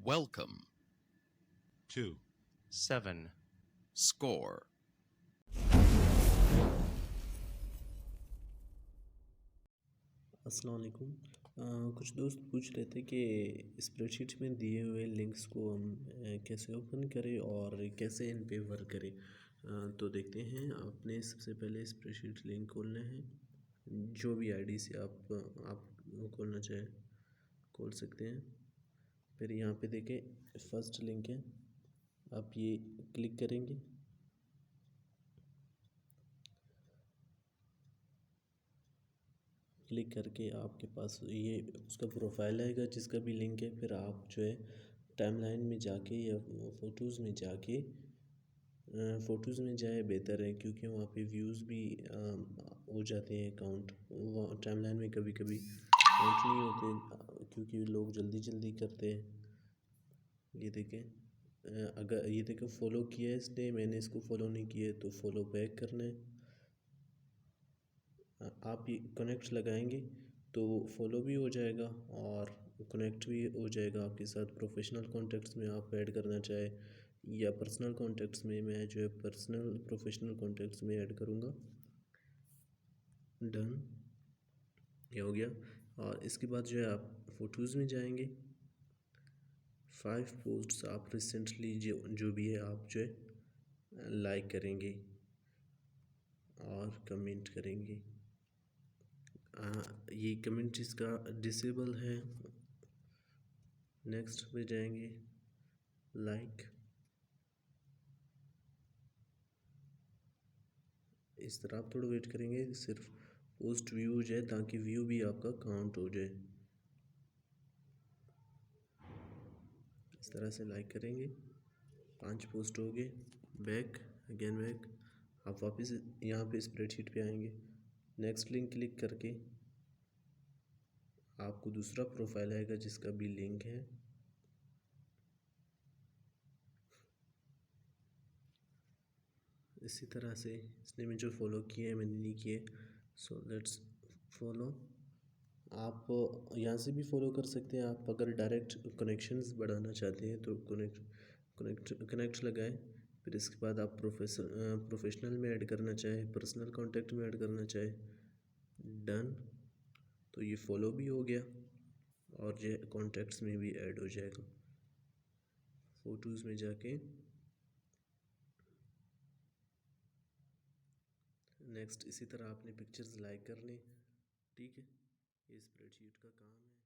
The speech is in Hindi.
welcome, 2, 7, score, अस्सलाम वालेकुम। कुछ दोस्त पूछ रहे थे कि स्प्रेडशीट में दिए हुए लिंक्स को हम कैसे ओपन करें और कैसे इन पे वर्क करें। तो देखते हैं। आपने सबसे पहले स्प्रेडशीट लिंक खोलना है। जो भी आईडी से आप खोलना चाहें खोल सकते हैं। फिर यहाँ पे देखें, फर्स्ट लिंक है, आप ये क्लिक करेंगे। क्लिक करके आपके पास ये उसका प्रोफाइल आएगा जिसका भी लिंक है। फिर आप जो है टाइमलाइन में जाके या फ़ोटोज़ में जाके फ़ोटोज़ में जाए बेहतर है, क्योंकि वहाँ पे व्यूज़ भी हो जाते हैं काउंट। वहाँ टाइमलाइन में कभी कभी काउंट नहीं होते क्योंकि लोग जल्दी जल्दी करते हैं। ये देखें, अगर ये देखें फॉलो किया है इसने, मैंने इसको फॉलो नहीं किया तो फॉलो बैक करना है। आप ये कनेक्ट लगाएंगे तो फॉलो भी हो जाएगा और कनेक्ट भी हो जाएगा आपके साथ। प्रोफेशनल कॉन्टैक्ट्स में आप ऐड करना चाहे या पर्सनल कॉन्टैक्ट्स में, मैं जो है पर्सनल प्रोफेशनल कॉन्टैक्ट्स में ऐड करूँगा। डन, ये हो गया। और इसके बाद जो है आप फ़ोटोज़ में जाएंगे। 5 पोस्ट्स आप रिसेंटली जो भी है आप जो है लाइक करेंगे और कमेंट करेंगे। ये कमेंट इसका डिसेबल है। नेक्स्ट पे जाएंगे, लाइक। इस तरह आप थोड़ा वेट करेंगे, सिर्फ पोस्ट व्यू हो जाए ताकि व्यू भी आपका काउंट हो जाए। इस तरह से लाइक करेंगे। 5 पोस्ट हो गए। Back, again back. आप वापस यहाँ पे स्प्रेडशीट पे आएंगे। नेक्स्ट लिंक क्लिक करके आपको दूसरा प्रोफाइल आएगा जिसका भी लिंक है। इसी तरह से इसने मुझे फॉलो किए, मैंने नहीं किए, सो लेट्स फॉलो। आप यहाँ से भी फॉलो कर सकते हैं। आप अगर डायरेक्ट कनेक्शंस बढ़ाना चाहते हैं तो कनेक्ट लगाएं। फिर इसके बाद आप प्रोफेशनल में ऐड करना चाहे, पर्सनल कॉन्टैक्ट में ऐड करना चाहे, डन। तो ये फॉलो भी हो गया और ये कॉन्टैक्ट्स में भी ऐड हो जाएगा। फ़ोटोज़ में जाके नेक्स्ट इसी तरह आपने पिक्चर्स लाइक करने। ठीक है, ये स्प्रेडशीट का काम है।